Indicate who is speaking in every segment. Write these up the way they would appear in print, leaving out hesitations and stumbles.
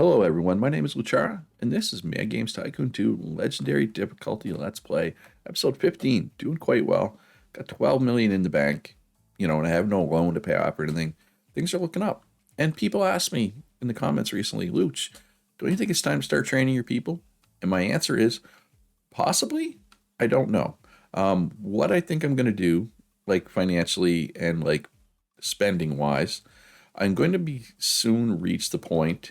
Speaker 1: Hello everyone, my name is Luchara, and this is Mad Games Tycoon 2 Legendary Difficulty Let's Play, episode 15. Doing quite well. Got 12 million in the bank, and I have no loan to pay off or anything. Things are looking up. And people ask me in the comments recently, Luch, don't you think it's time to start training your people? And my answer is, possibly. I don't know. What I think I'm going to do, like financially and like spending wise, I'm going to be soon reach the point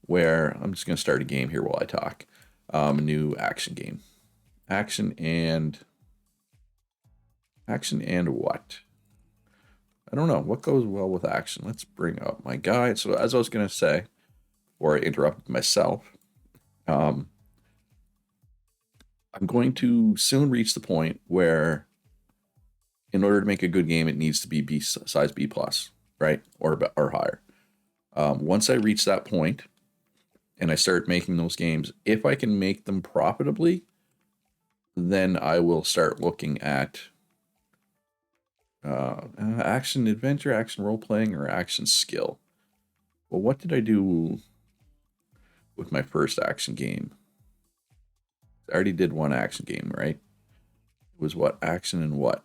Speaker 1: where I'm just going to start a game here while I talk. A new action game. Action and what? I don't know. What goes well with action? Let's bring up my guide. So as I was going to say, before I interrupted myself, I'm going to soon reach the point where in order to make a good game, it needs to be size B plus, right? Or higher. Once I reach that point, and I start making those games, if I can make them profitably, then I will start looking at action adventure, action role playing, or action skill. Well, what did I do with my first action game? I already did one action game, right? It was what? Action and what?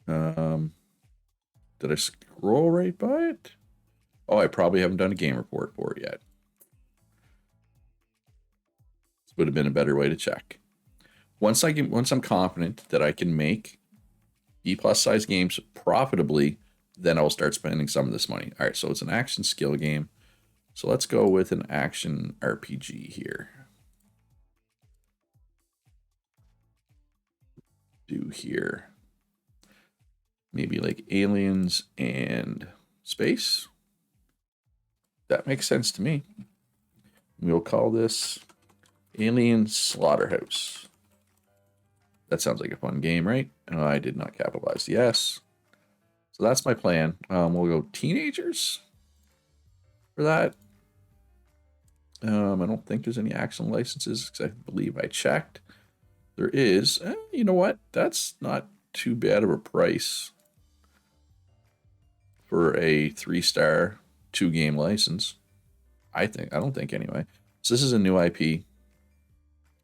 Speaker 1: Did I scroll right by it? Oh, I probably haven't done a game report for it yet. This would have been a better way to check. Once I'm confident that I can make B plus size games profitably, then I'll start spending some of this money. All right, so it's an action skill game. So let's go with an action RPG here. Do here. Maybe like aliens and space. That makes sense to me. We'll call this Alien Slaughterhouse. That sounds like a fun game, right? I did not capitalize the S. So that's my plan. We'll go teenagers for that. I don't think there's any action licenses because I believe I checked. There is. You know what? That's not too bad of a price for a 3-star 2-game license. I don't think anyway. So this is a new IP.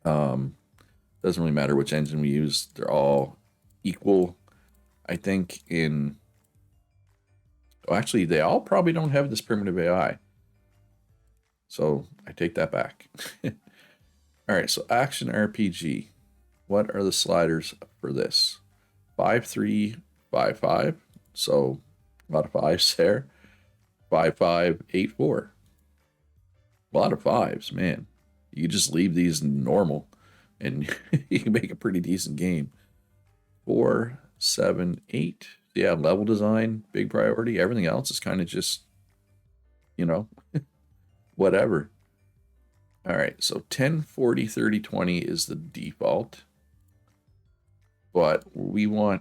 Speaker 1: Doesn't really matter which engine we use. They're all equal. I think actually they all probably don't have this primitive AI. So I take that back. All right, so action RPG. What are the sliders for this? 5-3, 5-5. So a lot of fives there. 5-5, 8-4. A lot of fives, man. You just leave these normal and you can make a pretty decent game. 4, 7, 8. Yeah, level design, big priority. Everything else is kind of just, whatever. All right, so 10, 40, 30, 20 is the default. But we're going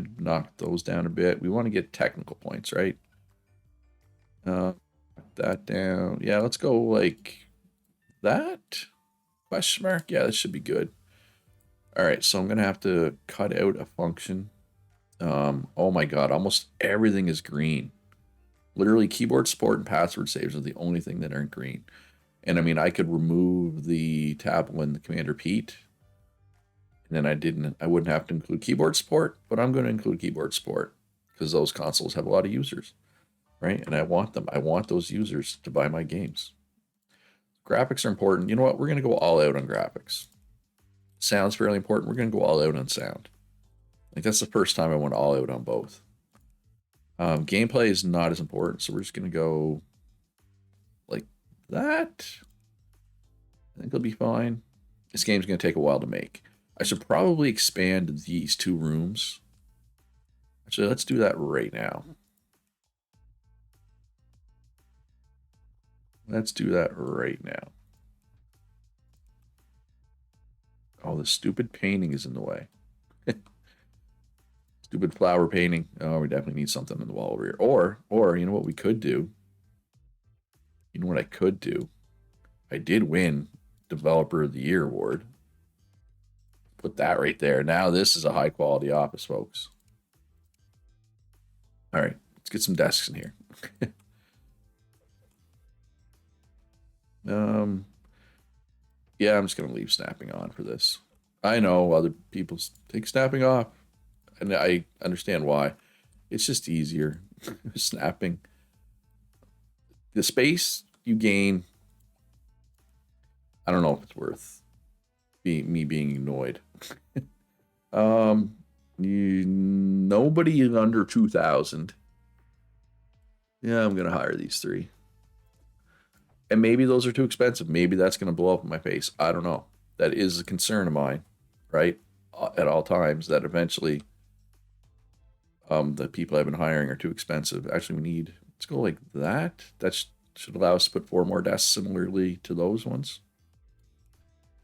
Speaker 1: to knock those down a bit. We want to get technical points, right? That down. Yeah, let's go like that. Question mark. Yeah, this should be good. All right, so I'm going to have to cut out a function. Oh my God, almost everything is green. Literally keyboard support and password saves are the only thing that aren't green. And I mean, I could remove the tab when the command repeat. And then I wouldn't have to include keyboard support, but I'm going to include keyboard support because those consoles have a lot of users, right? And I want them. I want those users to buy my games. Graphics are important. You know what? We're going to go all out on graphics. Sound's fairly important. We're going to go all out on sound. Like that's the first time I went all out on both. Gameplay is not as important, so we're just going to go like that. I think it'll be fine. This game's going to take a while to make. I should probably expand these 2 rooms. Actually, let's do that right now. Let's do that right now. Oh, the stupid painting is in the way. Stupid flower painting. Oh, we definitely need something in the wall over here. Or you know what we could do? You know what I could do? I did win Developer of the Year award. Put that right there. Now this is a high quality office, folks. All right, let's get some desks in here. Yeah, I'm just gonna leave snapping on for this. I know other people take snapping off, and I understand why. It's just easier. Snapping. The space you gain, I don't know if it's worth me being annoyed. Nobody under 2,000. Yeah, I'm gonna hire these three. And maybe those are too expensive. Maybe that's gonna blow up in my face. I don't know. That is a concern of mine, right? At all times, that eventually, the people I've been hiring are too expensive. Actually, we need, let's go like that. That should allow us to put 4 more desks similarly to those ones,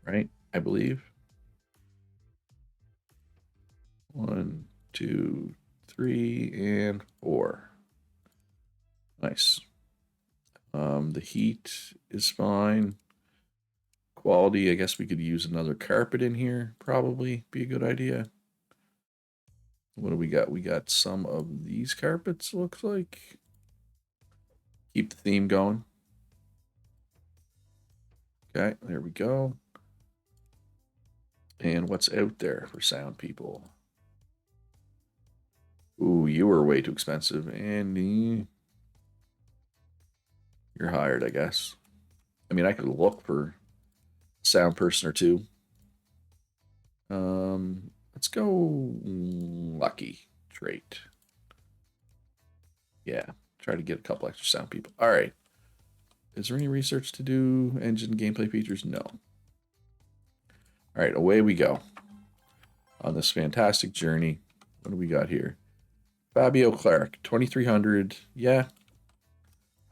Speaker 1: right? I believe. 1, 2, 3, and 4. Nice. The heat is fine. Quality, I guess we could use another carpet in here, probably be a good idea. What do we got? We got some of these carpets, looks like. Keep the theme going. Okay, there we go. And what's out there for sound people? Ooh, you were way too expensive, Andy. You're hired, I guess. I mean, I could look for a sound person or two. Let's go lucky trait. Yeah, try to get a couple extra sound people. All right. Is there any research to do? Engine gameplay features? No. All right, away we go on this fantastic journey. What do we got here? Fabio Cleric, 2,300. Yeah,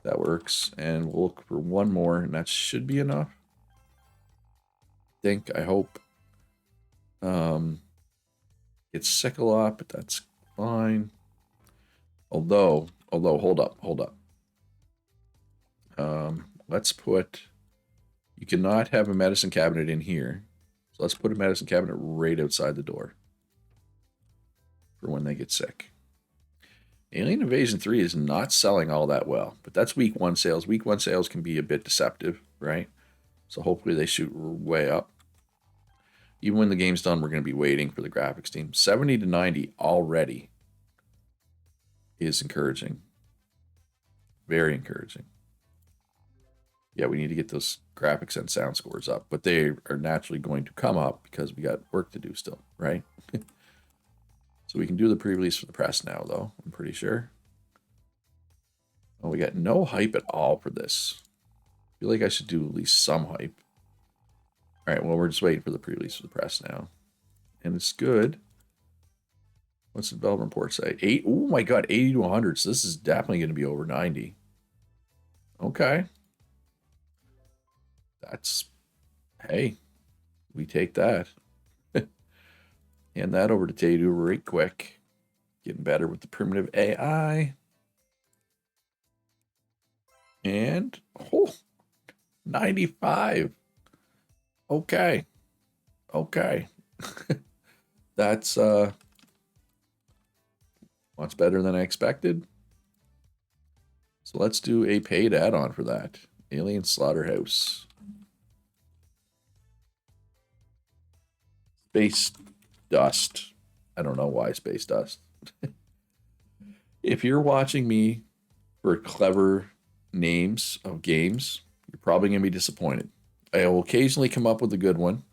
Speaker 1: that works. And we'll look for one more, and that should be enough. I hope. It's Cyclop, but that's fine. Although, hold up. Let's put. You cannot have a medicine cabinet in here, so let's put a medicine cabinet right outside the door for when they get sick. Alien Invasion 3 is not selling all that well, but that's week 1 sales. Week 1 sales can be a bit deceptive, right? So hopefully they shoot way up. Even when the game's done, we're going to be waiting for the graphics team. 70 to 90 already is encouraging. Very encouraging. Yeah, we need to get those graphics and sound scores up, but they are naturally going to come up because we got work to do still, right? So we can do the pre-release for the press now, though, I'm pretty sure. Oh, we got no hype at all for this. I feel like I should do at least some hype. All right, well, we're just waiting for the pre-release for the press now. And it's good. What's the development report say? 8, oh my god, 80 to 100. So this is definitely going to be over 90. Okay. That's, hey, we take that. Hand that over to Tadu right quick. Getting better with the primitive AI. And, oh, 95. Okay. Okay. That's much better than I expected. So let's do a paid add-on for that. Alien Slaughterhouse. Space Dust. I don't know why Space Dust. If you're watching me for clever names of games, you're probably going to be disappointed. I will occasionally come up with a good one.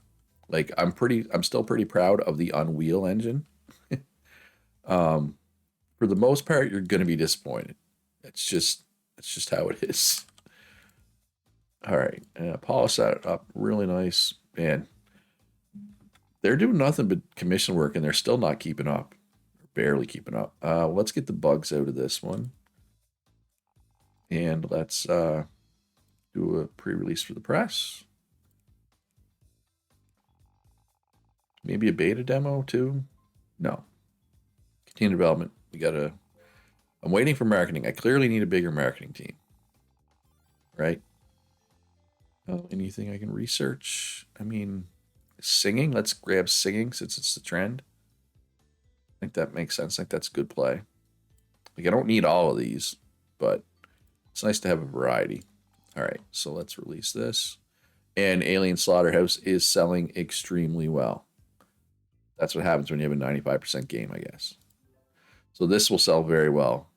Speaker 1: Like I'm still pretty proud of the Unreal Engine. For the most part, you're going to be disappointed. It's just how it is. All right, polish that up really nice. Man, they're doing nothing but commission work, and they're still not keeping up. Barely keeping up. Let's get the bugs out of this one. And let's do a pre-release for the press. Maybe a beta demo too? No. Continue development. I'm waiting for marketing. I clearly need a bigger marketing team. Right? Oh, anything I can research? I mean, singing. Let's grab singing since it's the trend. I think that makes sense. I think that's a good play. Like, I don't need all of these, but it's nice to have a variety. All right, so let's release this. And Alien Slaughterhouse is selling extremely well. That's what happens when you have a 95% game, I guess. So this will sell very well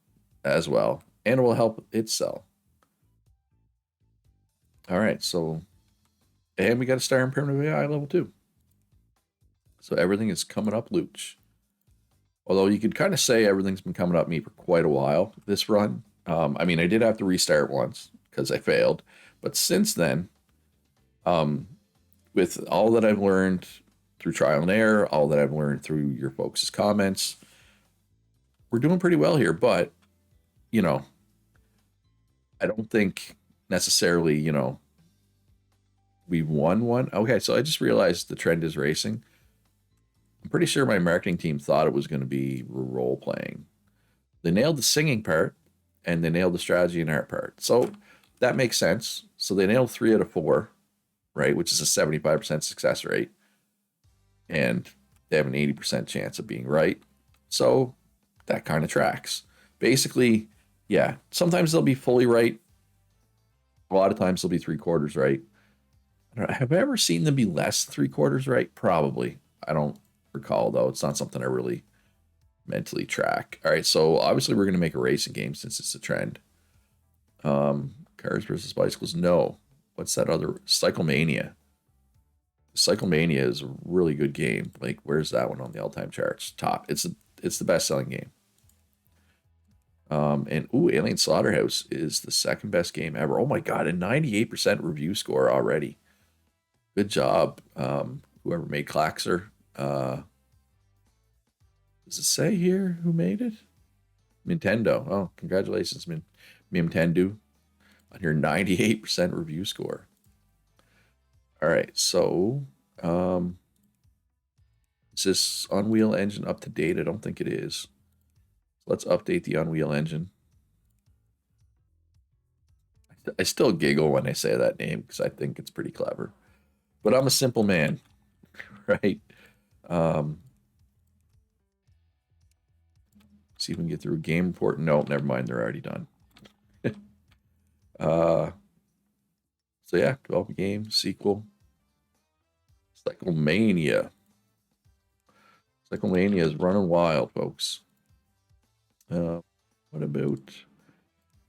Speaker 1: as well, and it will help it sell. All right, so, and we got a star in primitive AI level 2. So everything is coming up Luch. Although you could kind of say everything's been coming up me for quite a while this run. I mean, I did have to restart once because I failed. But since then, um, with all that I've learned through trial and error, all that I've learned through your folks' comments, we're doing pretty well here. But, you know, I don't think necessarily, we've won one. Okay, so I just realized the trend is racing. I'm pretty sure my marketing team thought it was going to be role playing. They nailed the singing part and they nailed the strategy and art part. So that makes sense. So they nailed 3 out of 4, right? Which is a 75% success rate. And they have an 80% chance of being right. So that kind of tracks. Basically, yeah, sometimes they'll be fully right. A lot of times they'll be 3/4 right. Have I ever seen them be less 3/4 right? Probably. I don't recall, though. It's not something I really mentally track. All right, so obviously we're going to make a racing game since it's a trend. Cars versus bicycles. No. What's that other? Cyclemania. Cyclemania is a really good game. Like, where's that one on the all-time charts? Top. It's the best-selling game. And Alien Slaughterhouse is the second best game ever. Oh my god, a 98% review score already. Good job, whoever made Claxer. Does it say here who made it? Nintendo. Oh, congratulations, Nintendo, on your 98% review score. All right, so is this Unreal Engine up to date? I don't think it is. Let's update the Unreal Engine. I still giggle when I say that name because I think it's pretty clever. But I'm a simple man, right? See if we can get through a game report. No, never mind. They're already done. So yeah, develop a game, sequel. Cyclemania. Cyclemania is running wild, folks. What about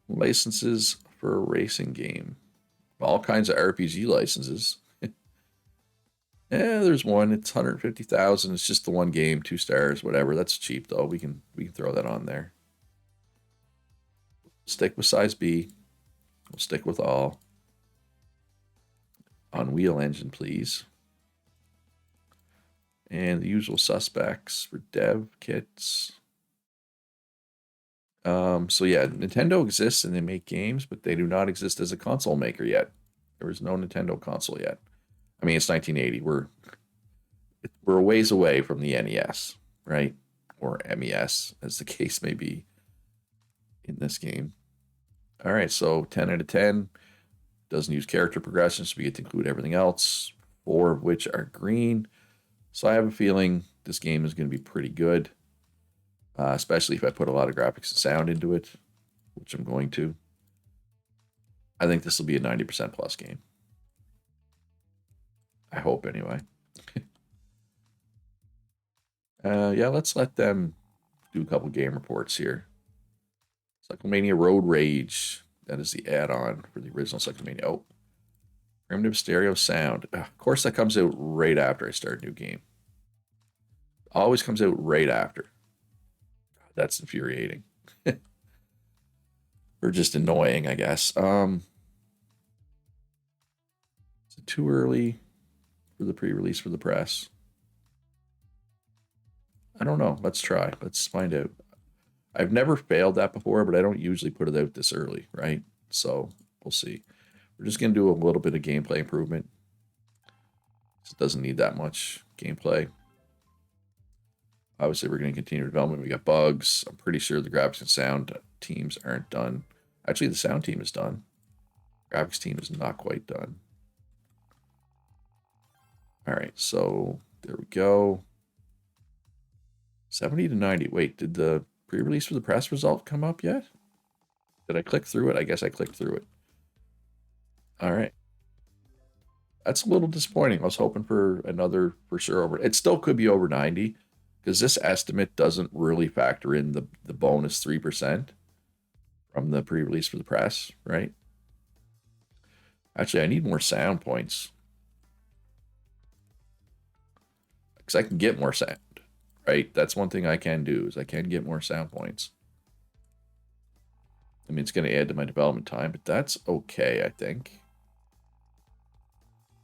Speaker 1: licenses for a racing game? All kinds of RPG licenses. Yeah, there's one. It's 150,000. It's just the one game, 2 stars, whatever. That's cheap though. We can throw that on there. Stick with size B. We'll stick with all. Unreal Engine, please. And the usual suspects for dev kits. So yeah, Nintendo exists and they make games, but they do not exist as a console maker yet. There is no Nintendo console yet. I mean, it's 1980. We're a ways away from the NES, right? Or MES, as the case may be in this game. All right, so 10 out of 10. Doesn't use character progression, so we get to include everything else, 4 of which are green. So I have a feeling this game is going to be pretty good, especially if I put a lot of graphics and sound into it, which I'm going to. I think this will be a 90% plus game. I hope, anyway. Yeah, let's let them do a couple game reports here. Cyclemania Road Rage. That is the add-on for the original Cyclemania. Oh, primitive stereo sound. Of course, that comes out right after I start a new game. Always comes out right after. That's infuriating. Or just annoying, I guess. Is it too early for the pre-release for the press? I don't know. Let's try. Let's find out. I've never failed that before, but I don't usually put it out this early, right? So we'll see. We're just going to do a little bit of gameplay improvement. It doesn't need that much gameplay. Obviously, we're going to continue development. We got bugs. I'm pretty sure the graphics and sound teams aren't done. Actually, the sound team is done. Graphics team is not quite done. All right, so there we go. 70 to 90. Wait, did the pre-release for the press result come up yet? Did I click through it? I guess I clicked through it. All right. That's a little disappointing. I was hoping for another for sure over. It still could be over 90 because this estimate doesn't really factor in the bonus 3% from the pre-release for the press, right? Actually, I need more sound points because I can get more sound, right? That's one thing I can do is I can get more sound points. I mean, it's going to add to my development time, but that's okay, I think.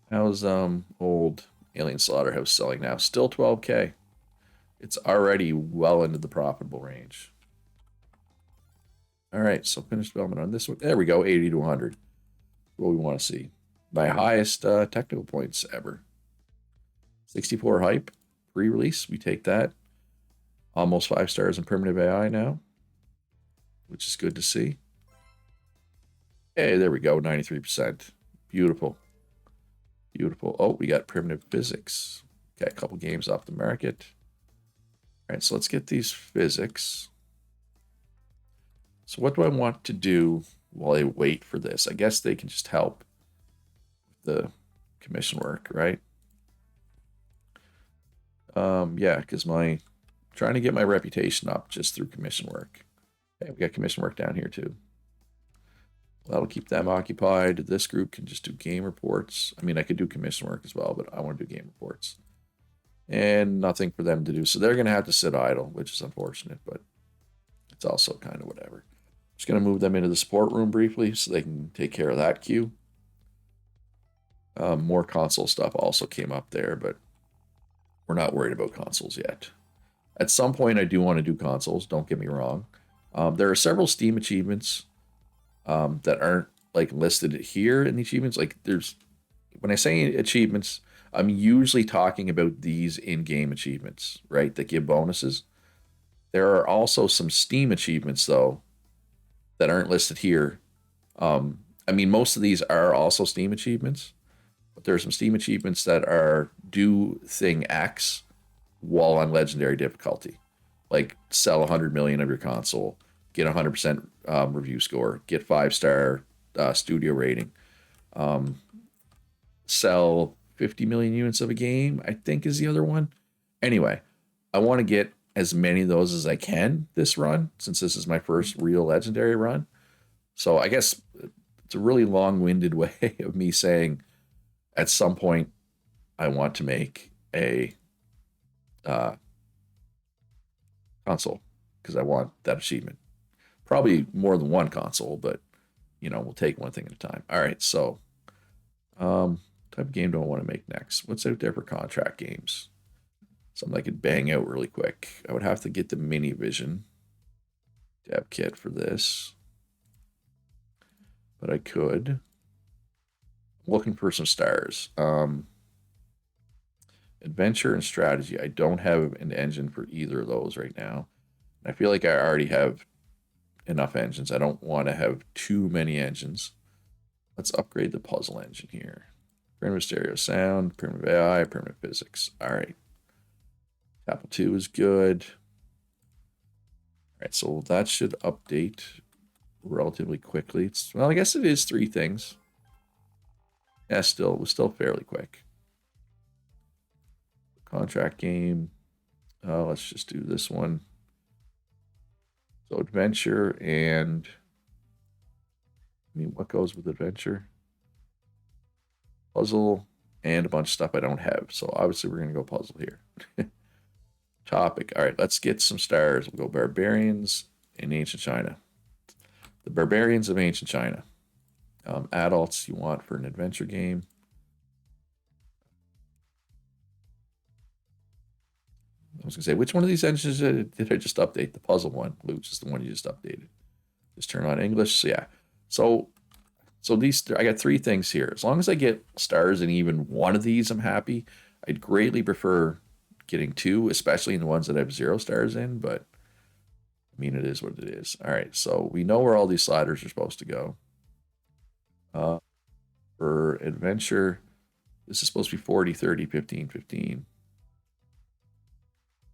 Speaker 1: How's old Alien Slaughterhouse selling now? Still 12K. It's already well into the profitable range. All right, so finish development on this one. There we go, 80 to 100. What we want to see. My highest technical points ever. 64 hype, pre-release. We take that. Almost 5 stars in primitive AI now, which is good to see. Hey, there we go, 93%. Beautiful. Beautiful. Oh, we got primitive physics. Got a couple games off the market. All right, so let's get these physics. So what do I want to do while I wait for this? I guess they can just help with the commission work, right? Yeah, because trying to get my reputation up just through commission work. Okay, we got commission work down here too. That'll keep them occupied. This group can just do game reports. I mean, I could do commission work as well, but I want to do game reports. And nothing for them to do. So they're going to have to sit idle, which is unfortunate, but it's also kind of whatever. Just going to move them into the support room briefly so they can take care of that queue. More console stuff also came up there, but we're not worried about consoles yet. At some point, I do want to do consoles. Don't get me wrong. There are several Steam achievements that aren't like listed here in the achievements. Like when I say achievements, I'm usually talking about these in-game achievements, right? That give bonuses. There are also some Steam achievements though that aren't listed here. I mean, most of these are also Steam achievements, but there are some Steam achievements that are do thing X while on legendary difficulty, like sell 100 million of your console, get 100% review score, get 5-star studio rating, sell 50 million units of a game, I think is the other one. Anyway, I want to get as many of those as I can this run, since this is my first real legendary run. So I guess it's a really long-winded way of me saying at some point I want to make a console because I want that achievement. Probably more than one console, but we'll take one thing at a time. All right, so type of game do I want to make next? What's out there for contract games? Something I could bang out really quick. I would have to get the Mini Vision dev kit for this, but I could. I'm looking for some stars. Adventure and strategy. I don't have an engine for either of those right now. I feel like I already have enough engines. I don't want to have too many engines. Let's upgrade the puzzle engine here. Primitive stereo sound, primitive AI, primitive physics. All right. Apple 2 is good. All right, so that should update relatively quickly. Well, I guess it is 3 things. Yeah, it was still fairly quick. Contract game. Let's just do this one. So adventure and what goes with adventure? Puzzle and a bunch of stuff I don't have. So obviously we're going to go puzzle here. Topic. All right, let's get some stars. We'll go barbarians in ancient China. The barbarians of ancient China. Adults you want for an adventure game. I was going to say, which one of these engines did I just update? The puzzle one, which is the one you just updated. Just turn on English. So yeah. So these, I got 3 things here. As long as I get stars in even one of these, I'm happy. I'd greatly prefer getting 2, especially in the ones that I have 0 stars in, but I mean, it is what it is. All right, so we know where all these sliders are supposed to go. For adventure, this is supposed to be 40, 30, 15, 15.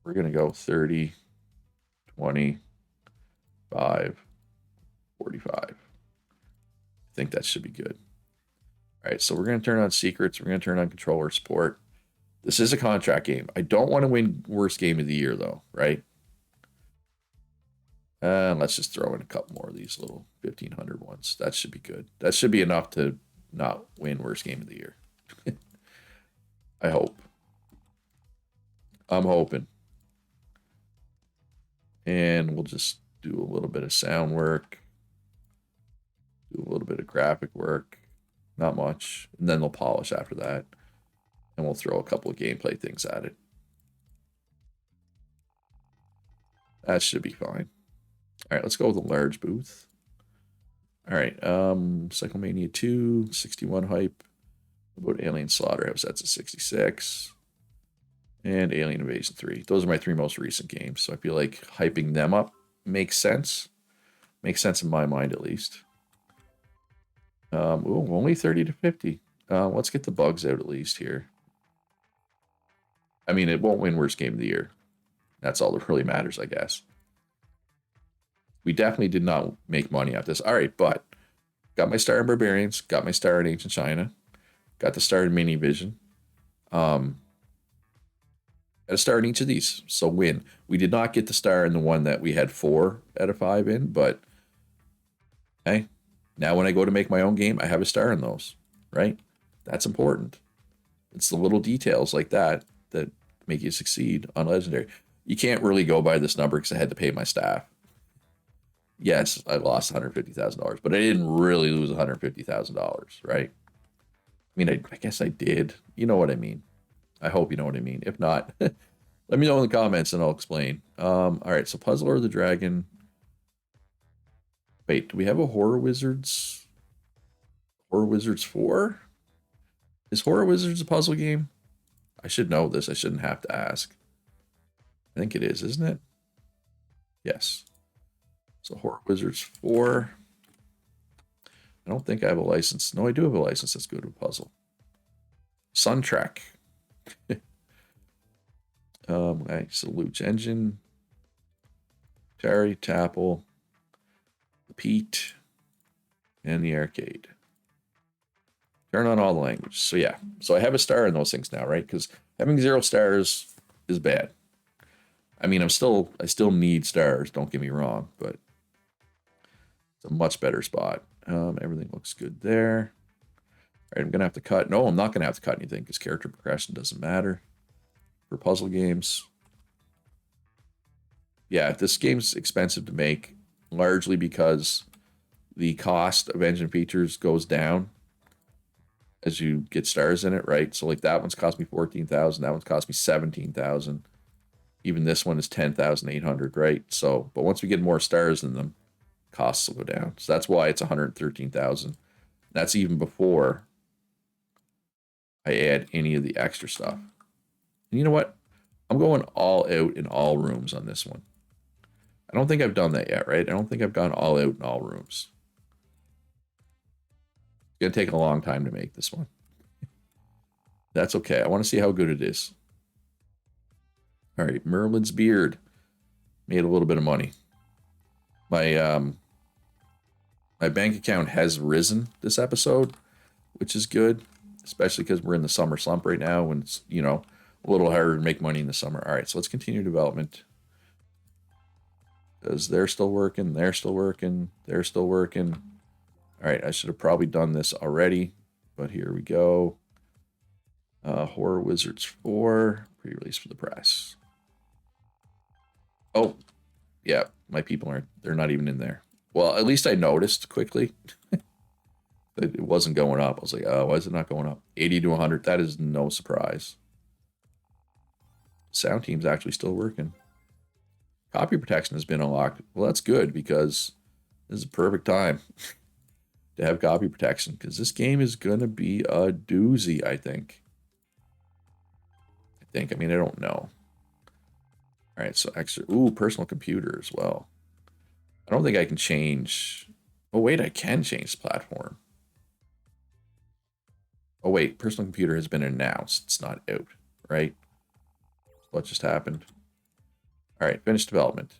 Speaker 1: We're going to go 30, 20, 5, 45. I think that should be good. All right, so we're going to turn on secrets. We're going to turn on controller support. This is a contract game. I don't want to win worst game of the year, though, right? Let's just throw in a couple more of these little 1,500 ones. That should be good. That should be enough to not win worst game of the year. I hope. I'm hoping. And we'll just do a little bit of sound work. Do a little bit of graphic work. Not much. And then they'll polish after that. And we'll throw a couple of gameplay things at it. That should be fine. All right, let's go with a large booth. All right, Cyclemania 2, 61 hype. About Alien Slaughterhouse, that's a 66. And Alien Invasion 3. Those are my 3 most recent games, so I feel like hyping them up makes sense. Makes sense in my mind, at least. Ooh, only 30 to 50. Let's get the bugs out at least here. I mean, it won't win worst game of the year. That's all that really matters, I guess. We definitely did not make money off this. All right, but got my star in Barbarians, got my star in Ancient China, got the star in Mini Vision. Got a star in each of these, so win. We did not get the star in the one that we had 4 out of 5 in, but hey, now when I go to make my own game, I have a star in those, right? That's important. It's the little details like that that make you succeed on Legendary. You can't really go by this number because I had to pay my staff. Yes, I lost $150,000, but I didn't really lose $150,000, right? I mean, I guess I did. You know what I mean. I hope you know what I mean. If not, let me know in the comments and I'll explain. All right, so Puzzler of the Dragon. Wait, do we have a Horror Wizards? Horror Wizards 4? Is Horror Wizards a puzzle game? I should know this. I shouldn't have to ask. I think it is, isn't it? Yes. So Horror Wizards 4. I don't think I have a license. No, I do have a license. Let's go to a puzzle. Sun Trek. Okay, so Luch Engine. Terry, Tapple, the Pete, and the arcade. Turn on all the languages. So yeah, so I have a star in those things now, right? Because having 0 stars is bad. I mean, I still need stars. Don't get me wrong, but it's a much better spot. Everything looks good there. All right, I'm gonna have to cut. No, I'm not gonna have to cut anything because character progression doesn't matter for puzzle games. Yeah, this game's expensive to make, largely because the cost of engine features goes down as you get stars in it, right? So like that one's cost me 14,000, that one's cost me 17,000. Even this one is 10,800, right? So, but once we get more stars in them, costs will go down. So that's why it's 113,000. That's even before I add any of the extra stuff. And you know what? I'm going all out in all rooms on this one. I don't think I've done that yet, right? I don't think I've gone all out in all rooms. It's going to take a long time to make this one. That's okay. I want to see how good it is. All right, Merlin's Beard. Made a little bit of money. My bank account has risen this episode, which is good, especially because we're in the summer slump right now when it's, you know, a little harder to make money in the summer. All right, so let's continue development. Because they're still working, they're still working, they're still working. All right, I should have probably done this already, but here we go. Horror Wizards 4, pre-release for the press. Oh, yeah, my people aren't, they're not even in there. Well, at least I noticed quickly. It wasn't going up. I was like, oh, why is it not going up? 80 to 100, that is no surprise. Sound team's actually still working. Copy protection has been unlocked. Well, that's good because this is a perfect time to have copy protection because this game is going to be a doozy, I think. I mean, I don't know. All right, so extra. Ooh, personal computer as well. I don't think I can change. Oh, wait, I can change the platform. Oh, wait, personal computer has been announced. It's not out, right? What just happened? All right, finished development.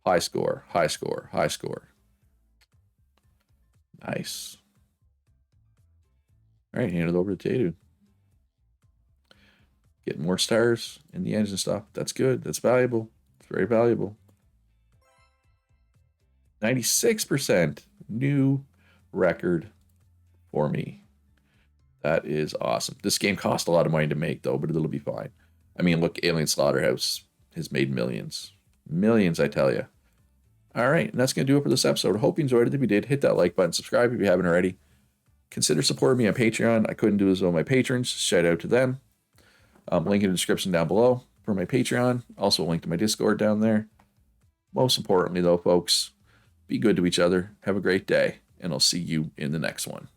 Speaker 1: High score, high score, high score. Nice. All right, hand it over to Tycoon. Getting more stars in the engine stuff. That's good. That's valuable. It's very valuable. 96% new record for me. That is awesome. This game cost a lot of money to make, though, but it'll be fine. I mean, look, Alien Slaughterhouse has made millions. Millions, I tell you. All right, and that's going to do it for this episode. Hope you enjoyed it. If you did, hit that like button. Subscribe if you haven't already. Consider supporting me on Patreon. I couldn't do this without my patrons. Shout out to them. Link in the description down below for my Patreon. Also a link to my Discord down there. Most importantly, though, folks, be good to each other. Have a great day, and I'll see you in the next one.